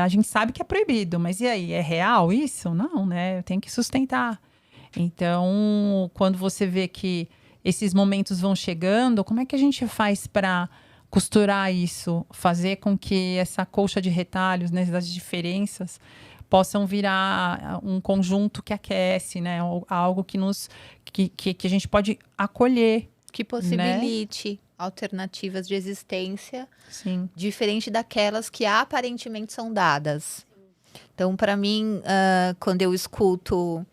A gente sabe que é proibido, mas e aí? É real isso? Não, né? Tem que sustentar. Então, quando você vê que esses momentos vão chegando, como é que a gente faz para costurar isso? Fazer com que essa colcha de retalhos, né, das diferenças, possam virar um conjunto que aquece, né? Algo que a gente pode acolher.
Que possibilite alternativas de existência,
Sim.
diferente daquelas que aparentemente são dadas. Então, para mim, quando eu escuto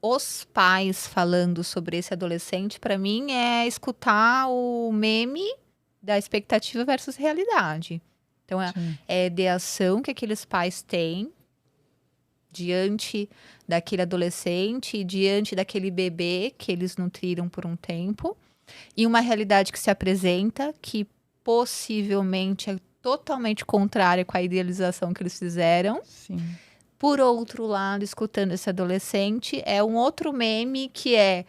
os pais falando sobre esse adolescente, para mim é escutar o meme da expectativa versus realidade. Então, é a ideação que aqueles pais têm diante daquele adolescente, diante daquele bebê que eles nutriram por um tempo, e uma realidade que se apresenta que possivelmente é totalmente contrária com a idealização que eles fizeram.
Sim.
Por outro lado, escutando esse adolescente, é um outro meme que é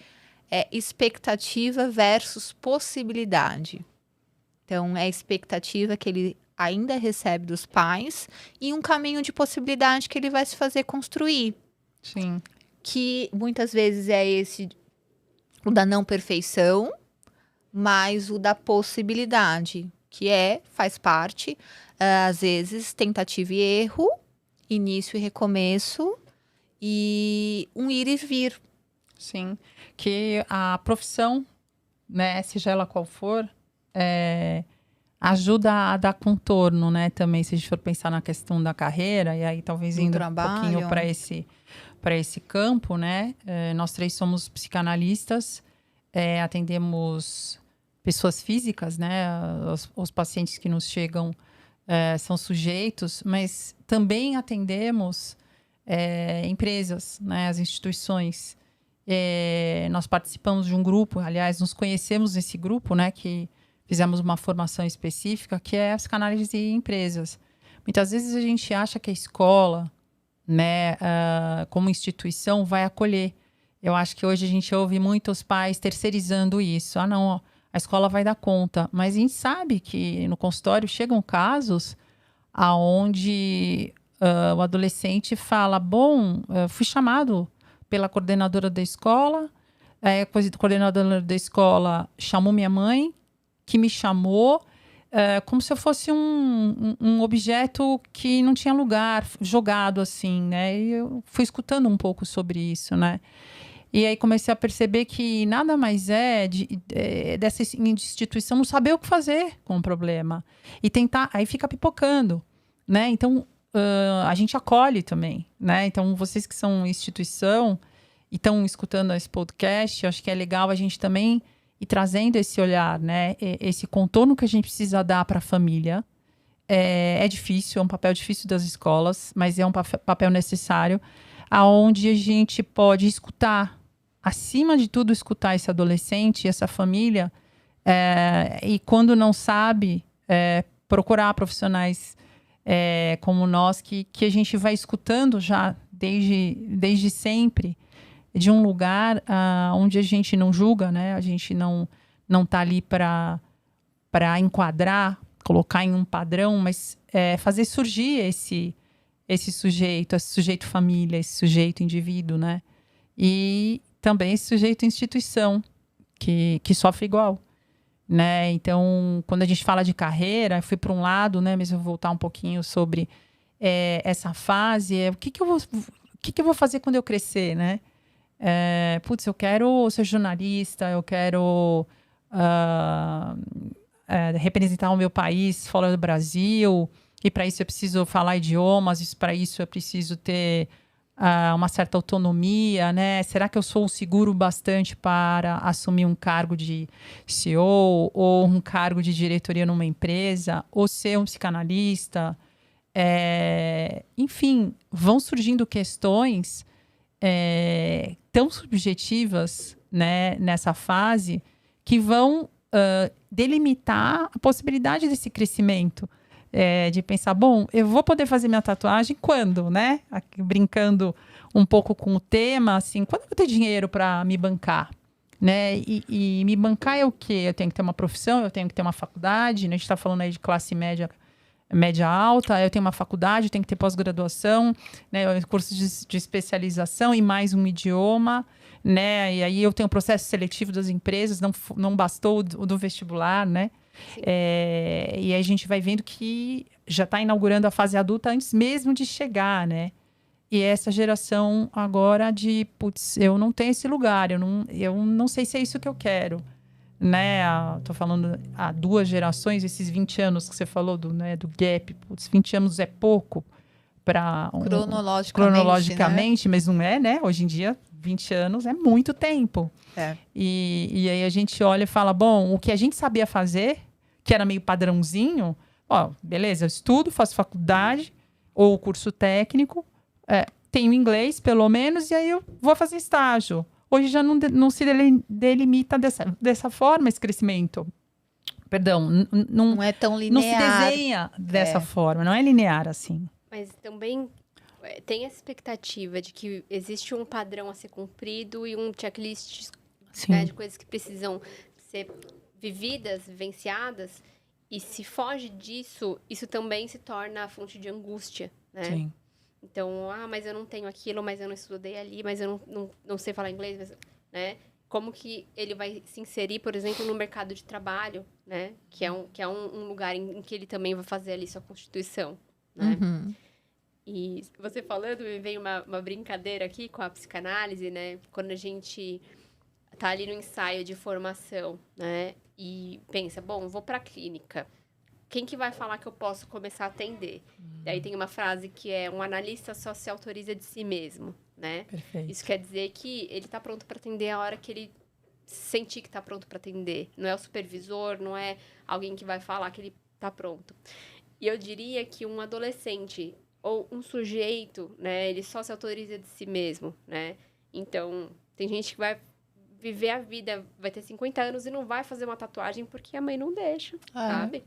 expectativa versus possibilidade. Então, é a expectativa que ele ainda recebe dos pais e um caminho de possibilidade que ele vai se fazer construir.
Sim.
Que muitas vezes é o da não perfeição, mas o da possibilidade, que faz parte, às vezes, tentativa e erro, início e recomeço, e um ir e vir.
Sim. Que a profissão, né, seja ela qual for, ajuda a dar contorno, né? Também, se a gente for pensar na questão da carreira, e aí talvez indo um pouquinho para esse campo, né? Nós 3 somos psicanalistas, atendemos pessoas físicas, né? Os pacientes que nos chegam são sujeitos, mas também atendemos empresas, né? As instituições. Nós participamos de um grupo, aliás, nos conhecemos nesse grupo, né? Que fizemos uma formação específica, que é a psicanálise em empresas. Muitas vezes a gente acha que a escola, né, como instituição, vai acolher. Eu acho que hoje a gente ouve muitos pais terceirizando isso. Ah, não, a escola vai dar conta. Mas a gente sabe que no consultório chegam casos onde o adolescente fala, fui chamado pela coordenadora da escola, a coordenadora da escola chamou minha mãe, que me chamou como se eu fosse um objeto que não tinha lugar, jogado assim, né? E eu fui escutando um pouco sobre isso, né? E aí comecei a perceber que nada mais dessa instituição não saber o que fazer com o problema. E tentar, aí fica pipocando, né? Então, a gente acolhe também, né? Então, vocês que são instituição e estão escutando esse podcast, eu acho que é legal a gente também e trazendo esse olhar, né? Esse contorno que a gente precisa dar para a família. É difícil, é um papel difícil das escolas, mas é um papel necessário, aonde a gente pode escutar, acima de tudo, escutar esse adolescente, essa família, e quando não sabe, procurar profissionais como nós, que a gente vai escutando já desde sempre, de um lugar onde a gente não julga, né? A gente não tá ali para enquadrar, colocar em um padrão, mas fazer surgir esse sujeito família, esse sujeito indivíduo, né? E também esse sujeito instituição, que sofre igual, né? Então, quando a gente fala de carreira, eu fui para um lado, né? Mas eu vou voltar um pouquinho sobre essa fase, o que eu vou fazer quando eu crescer, né? Eu quero ser jornalista, eu quero representar o meu país fora do Brasil, e para isso eu preciso falar idiomas, para isso eu preciso ter uma certa autonomia, né? Será que eu sou seguro bastante para assumir um cargo de CEO ou um cargo de diretoria numa empresa, ou ser um psicanalista? Enfim, vão surgindo questões tão subjetivas, né, nessa fase, que vão delimitar a possibilidade desse crescimento. De pensar, bom, eu vou poder fazer minha tatuagem quando, né? Aqui, brincando um pouco com o tema, assim, quando eu vou ter dinheiro para me bancar? Né? E me bancar é o quê? Eu tenho que ter uma profissão, eu tenho que ter uma faculdade, né? A gente está falando aí de classe média alta, eu tenho uma faculdade, eu tenho que ter pós-graduação, né? Cursos de especialização e mais um idioma, né? E aí eu tenho o processo seletivo das empresas, não bastou o do vestibular, né? E aí a gente vai vendo que já está inaugurando a fase adulta antes mesmo de chegar, né? E essa geração agora de, putz, eu não tenho esse lugar, eu não sei se é isso que eu quero, né? Tô falando há 2 gerações, esses 20 anos que você falou do gap, putz, 20 anos é pouco para cronologicamente,
né?
mas não é, né? Hoje em dia, 20 anos é muito tempo. E aí a gente olha e fala, bom, o que a gente sabia fazer, que era meio padrãozinho, ó, beleza, eu estudo, faço faculdade ou curso técnico, tenho inglês, pelo menos, e aí eu vou fazer estágio. Hoje já não se delimita dessa forma esse crescimento. Perdão,
não é tão linear.
Não se desenha dessa forma, não é linear assim.
Mas também tem essa expectativa de que existe um padrão a ser cumprido e um checklist, né, de coisas que precisam ser vividas, vivenciadas. E se foge disso, isso também se torna a fonte de angústia, né?
Sim.
Então, mas eu não tenho aquilo, mas eu não estudei ali, mas eu não sei falar inglês, mas, né? Como que ele vai se inserir, por exemplo, no mercado de trabalho, né? Que é um lugar em que ele também vai fazer ali sua constituição, né?
Uhum.
E você falando, me veio uma brincadeira aqui com a psicanálise, né? Quando a gente tá ali no ensaio de formação, né? E pensa, bom, vou pra clínica. Quem que vai falar que eu posso começar a atender? Daí tem uma frase que é: um analista só se autoriza de si mesmo, né?
Perfeito.
Isso quer dizer que ele tá pronto para atender a hora que ele sentir que tá pronto para atender. Não é o supervisor, não é alguém que vai falar que ele tá pronto. E eu diria que um adolescente ou um sujeito, né, ele só se autoriza de si mesmo, né? Então, tem gente que vai viver a vida, vai ter 50 anos e não vai fazer uma tatuagem porque a mãe não deixa, sabe?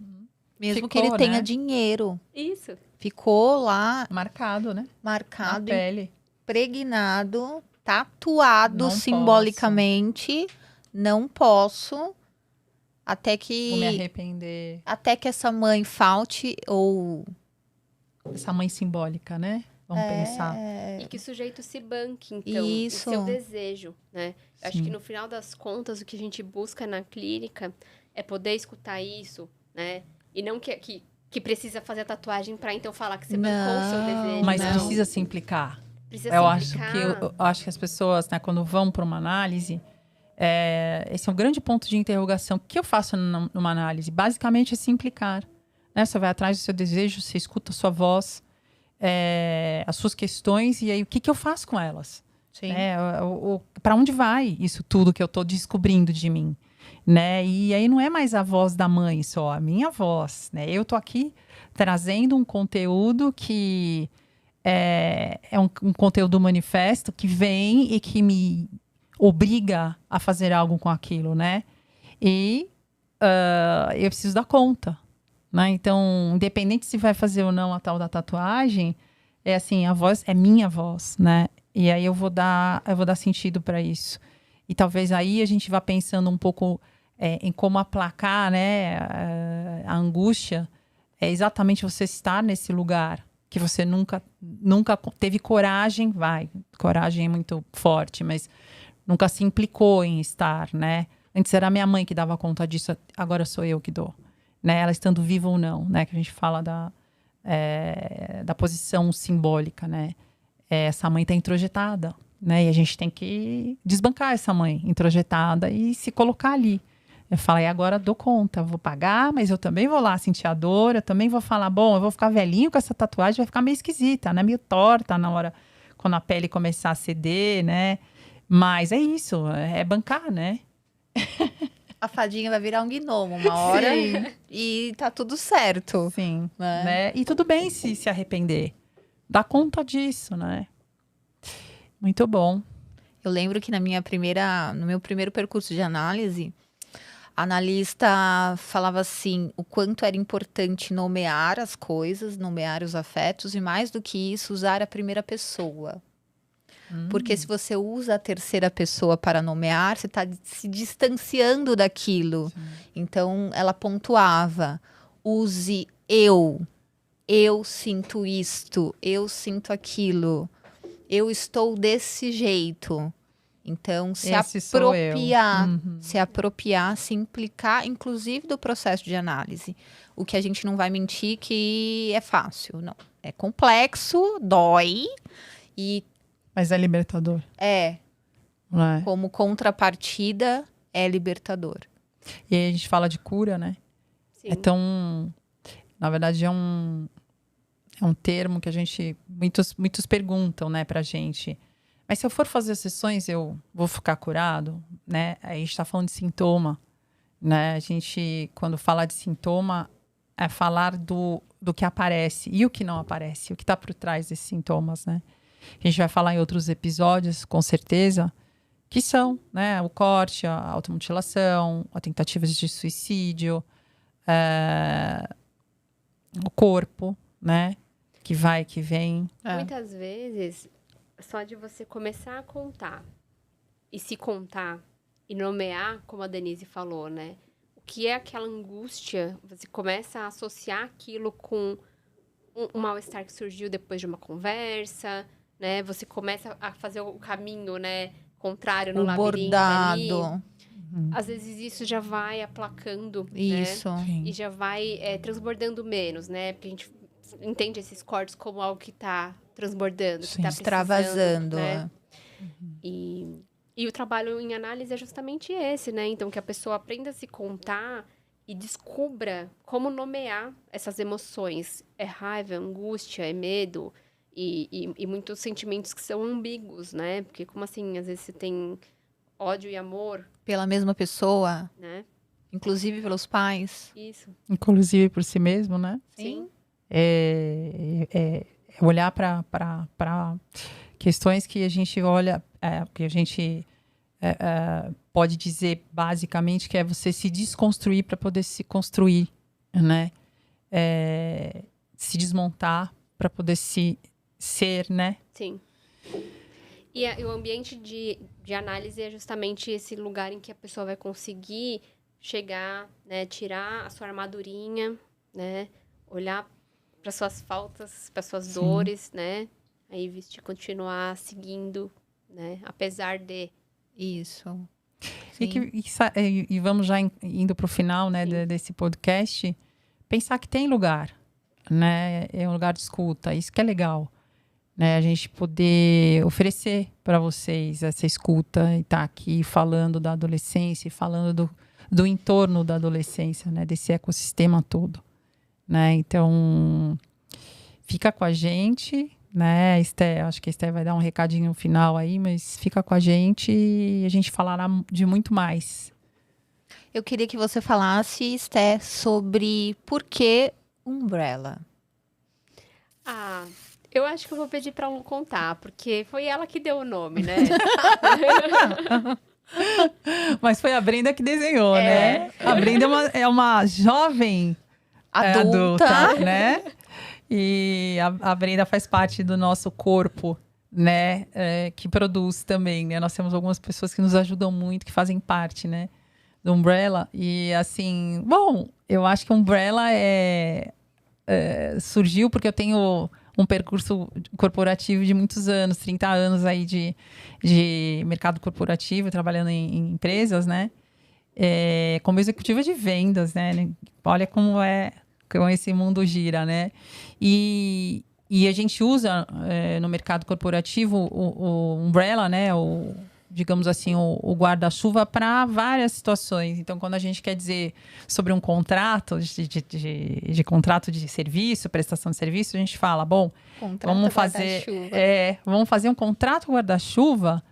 Mesmo que ele tenha dinheiro.
Isso.
Ficou lá
marcado, né?
Marcado,
na pele,
impregnado, tatuado
não
simbolicamente.
Posso.
Não posso. Até que...
Vou me arrepender.
Até que essa mãe falte ou...
Essa mãe simbólica, né? Vamos pensar.
E que o sujeito se banque, então.
Isso.
O seu desejo, né?
Sim.
Acho que no final das contas, o que a gente busca na clínica é poder escutar isso, né? E não que precisa fazer a tatuagem para então falar que você bancou o seu desejo.
Mas
não.
precisa se implicar.
Precisa
eu
se implicar.
Eu acho que as pessoas, né, quando vão para uma análise, esse é um grande ponto de interrogação. O que eu faço numa análise? Basicamente é se implicar. Né? Você vai atrás do seu desejo, você escuta a sua voz, as suas questões, e aí o que eu faço com elas?
Sim.
Para onde vai isso tudo que eu estou descobrindo de mim? Né? E aí não é mais a voz da mãe só, a minha voz. Né? Eu tô aqui trazendo um conteúdo que é um conteúdo manifesto que vem e que me obriga a fazer algo com aquilo, né? E eu preciso dar conta. Né? Então, independente se vai fazer ou não a tal da tatuagem, assim, a voz é minha voz, né? E aí eu vou dar sentido para isso. E talvez aí a gente vá pensando um pouco em como aplacar, né, a angústia. É exatamente você estar nesse lugar que você nunca teve coragem, coragem é muito forte, mas nunca se implicou em estar, né? Antes era minha mãe que dava conta disso, agora sou eu que dou. Né? Ela estando viva ou não, né? Que a gente fala da posição simbólica, né? Essa mãe está introjetada, né? E a gente tem que desbancar essa mãe introjetada e se colocar ali. Eu falo, agora dou conta, vou pagar, mas eu também vou lá sentir a dor, eu também vou falar, bom, eu vou ficar velhinho com essa tatuagem, vai ficar meio esquisita, né? Meio torta na hora, quando a pele começar a ceder, né? Mas é isso, é bancar, né?
A fadinha vai virar um gnomo uma hora e tá tudo certo.
Sim, né? E tudo bem se arrepender. Dá conta disso, né? Muito bom.
Eu lembro que no meu primeiro percurso de análise, A analista falava assim, o quanto era importante nomear as coisas, nomear os afetos e mais do que isso, usar a primeira pessoa. Porque se você usa a terceira pessoa para nomear, você está se distanciando daquilo.
Sim.
Então, ela pontuava, use eu sinto isto, eu sinto aquilo, eu estou desse jeito. Então, se
Esse sou eu.
apropriar, se apropriar, se implicar, inclusive do processo de análise. O que a gente não vai mentir que é fácil, não. É complexo, dói e
Mas é libertador, não é?
como contrapartida, é libertador.
E aí a gente fala de cura, né?
Sim.
Então, na verdade, é um termo que a gente... Muitos perguntam, né, pra gente. Mas se eu for fazer sessões, eu vou ficar curado, né? Aí a gente tá falando de sintoma, né? A gente, quando fala de sintoma, é falar do que aparece e o que não aparece, o que tá por trás desses sintomas, né? A gente vai falar em outros episódios, com certeza, que são, né? O corte, a automutilação, a tentativa de suicídio, o corpo, né? Que vai, que vem.
Muitas vezes, só de você começar a contar e se contar e nomear, como a Denise falou, né? O que é aquela angústia, você começa a associar aquilo com um mal-estar que surgiu depois de uma conversa, né? Você começa a fazer o caminho, né? Contrário no
O
labirinto ali.
bordado,
Às vezes isso já vai aplacando,
isso.
né?
Sim.
E já vai transbordando menos, né? Porque a gente entende esses cortes como algo que tá transbordando,
Sim.
que tá
Extravasando.
precisando, né? E o trabalho em análise é justamente esse, né? Então, que a pessoa aprenda a se contar e descubra como nomear essas emoções. É raiva, é angústia, é medo e muitos sentimentos que são ambíguos, né? Porque como assim, às vezes você tem ódio e amor,
Pela mesma pessoa,
né?
inclusive pelos pais.
Isso.
Inclusive por si mesmo, né?
Sim.
É olhar para questões que a gente olha, que a gente pode dizer basicamente que é você se desconstruir para poder se construir, né? Se desmontar para poder se ser, né?
Sim. E o ambiente de análise é justamente esse lugar em que a pessoa vai conseguir chegar, né? Tirar a sua armadurinha, né? Olhar para suas faltas, para suas dores, né? Aí vestir, continuar seguindo, né? Apesar de...
Isso.
E vamos já indo para o final, né, desse podcast, pensar que tem lugar, né? É um lugar de escuta, isso que é legal, né? A gente poder oferecer para vocês essa escuta e estar aqui falando da adolescência, falando do entorno da adolescência, né? Desse ecossistema todo, né? Então, fica com a gente, né, Esté? Acho que a Esté vai dar um recadinho final aí, mas fica com a gente e a gente falará de muito mais.
Eu queria que você falasse, Esté, sobre por que Umbrella.
Eu acho que eu vou pedir pra Lu contar, porque foi ela que deu o nome, né?
Mas foi a Brenda que desenhou, né? A Brenda é uma jovem adulta, né? E a Brenda faz parte do nosso corpo, né? Que produz também, né? Nós temos algumas pessoas que nos ajudam muito, que fazem parte, né? Do Umbrella. E assim, bom, eu acho que Umbrella surgiu porque eu tenho um percurso corporativo de muitos anos, 30 anos aí de mercado corporativo, trabalhando em empresas, né? Como executiva de vendas, né? Olha como esse mundo gira, né? E a gente usa no mercado corporativo o umbrella, né? Digamos assim, o guarda-chuva para várias situações. Então, quando a gente quer dizer sobre um contrato de contrato de serviço, prestação de serviço, a gente fala, bom, vamos fazer um contrato guarda-chuva,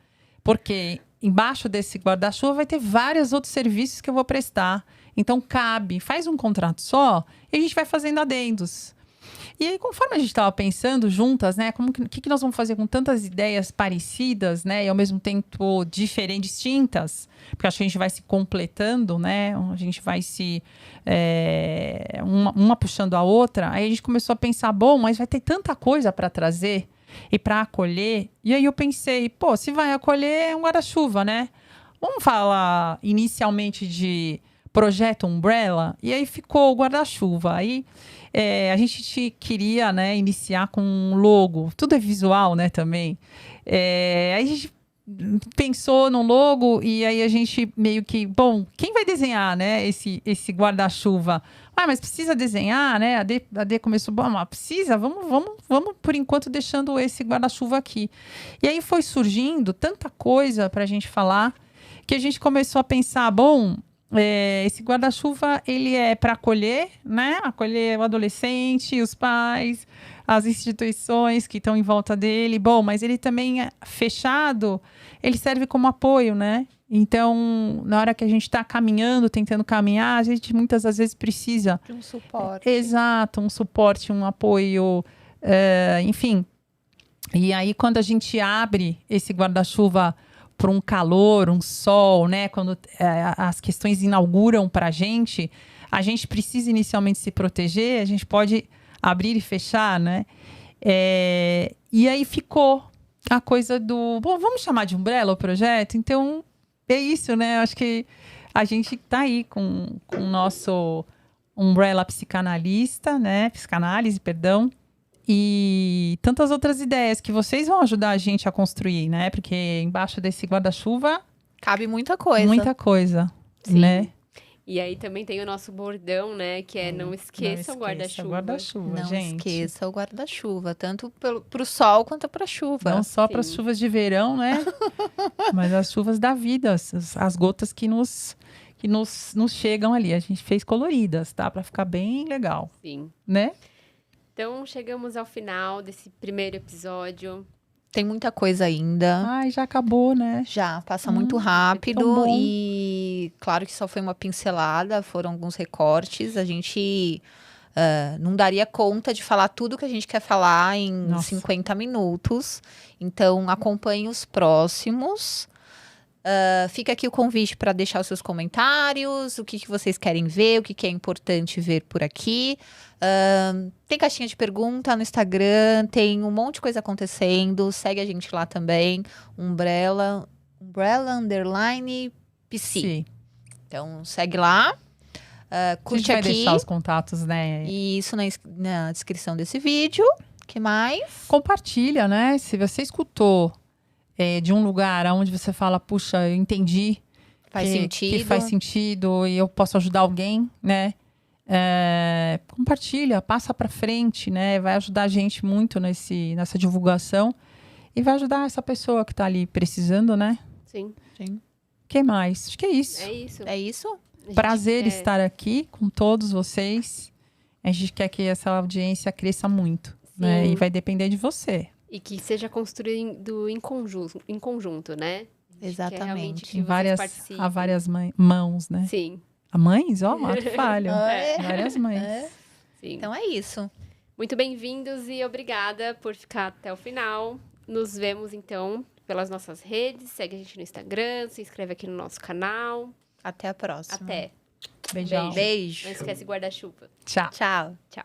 porque embaixo desse guarda-chuva vai ter vários outros serviços que eu vou prestar. Então, faz um contrato só e a gente vai fazendo adendos. E aí, conforme a gente estava pensando juntas, né? Como que nós vamos fazer com tantas ideias parecidas, né? E ao mesmo tempo diferentes, distintas. Porque acho que a gente vai se completando, né? A gente vai se... uma puxando a outra. Aí a gente começou a pensar, bom, mas vai ter tanta coisa para trazer e para acolher. E aí eu pensei, pô, se vai acolher é um guarda-chuva, né? Vamos falar inicialmente de projeto Umbrella, e aí ficou o guarda-chuva. Aí a gente queria, né, iniciar com um logo, tudo é visual, né, também. Aí a gente pensou no logo e aí a gente meio que, bom, quem vai desenhar, né, esse guarda-chuva? Ah, mas precisa desenhar, né? A D começou, bom, mas precisa, vamos por enquanto deixando esse guarda-chuva aqui. E aí foi surgindo tanta coisa para a gente falar que a gente começou a pensar, bom, esse guarda-chuva, ele é para acolher, né? Acolher o adolescente, os pais, as instituições que estão em volta dele. Bom, mas ele também é fechado, ele serve como apoio, né? Então, na hora que a gente está caminhando, tentando caminhar, a gente muitas das vezes precisa...
De um suporte.
Exato, um suporte, um apoio, enfim. E aí, quando a gente abre esse guarda-chuva para um calor, um sol, né? Quando as questões inauguram para a gente precisa inicialmente se proteger, a gente pode abrir e fechar, né? E aí ficou a coisa do... Bom, vamos chamar de Umbrella o projeto? Então, é isso, né? Acho que a gente está aí com o nosso Umbrella psicanalista, né? Psicanálise, perdão. E tantas outras ideias que vocês vão ajudar a gente a construir, né? Porque embaixo desse guarda-chuva...
Cabe muita coisa.
Muita coisa,
Sim.
né?
E aí também tem o nosso bordão, né? Que é não esqueça o guarda-chuva.
Guarda-chuva,
Não
gente.
esqueça o guarda-chuva, tanto pro sol quanto pra chuva.
Não só para as
Sim.
chuvas de verão, né? Mas as chuvas da vida, as gotas que nos chegam ali. A gente fez coloridas, tá? Para ficar bem legal,
Sim.
né?
Então, chegamos ao final desse primeiro episódio.
Tem muita coisa ainda.
Ai, já acabou, né?
Já, passa muito
tão
rápido
bom.
e claro que só foi uma pincelada, foram alguns recortes. A gente não daria conta de falar tudo que a gente quer falar em
Nossa.
50 minutos. Então, acompanhe os próximos. Fica aqui o convite para deixar os seus comentários, o que vocês querem ver, o que é importante ver por aqui. Tem caixinha de pergunta no Instagram, tem um monte de coisa acontecendo. Segue a gente lá também, Umbrella _PC.
Sim.
Então, segue lá.
A gente
Curte
vai
aqui.
deixar os contatos, né?
E isso na descrição desse vídeo. Que mais?
Compartilha, né? Se você escutou de um lugar onde você fala, puxa, eu entendi
Faz sentido.
que faz sentido e eu posso ajudar alguém, né? Compartilha, passa para frente, né? Vai ajudar a gente muito nessa divulgação e vai ajudar essa pessoa que tá ali precisando, né?
Sim.
Sim.
O que mais? Acho que é isso.
É isso.
É isso?
A gente
Prazer
quer-
estar aqui com todos vocês. A gente quer que essa audiência cresça muito, né?
Sim.
E vai depender de você.
E que seja construído em conjunto, né? A gente quer realmente
Exatamente.
que
Tem
vocês participem.
há várias mãos, né?
Sim,
A mães, ó, ato falho.
É.
Várias mães.
sim.
Então é isso.
Muito bem-vindos e obrigada por ficar até o final. Nos vemos, então, pelas nossas redes. Segue a gente no Instagram, se inscreve aqui no nosso canal.
Até a próxima.
Até.
Beijão.
Beijo.
Beijo.
Não esquece guarda-chuva.
Tchau.
Tchau.
Tchau.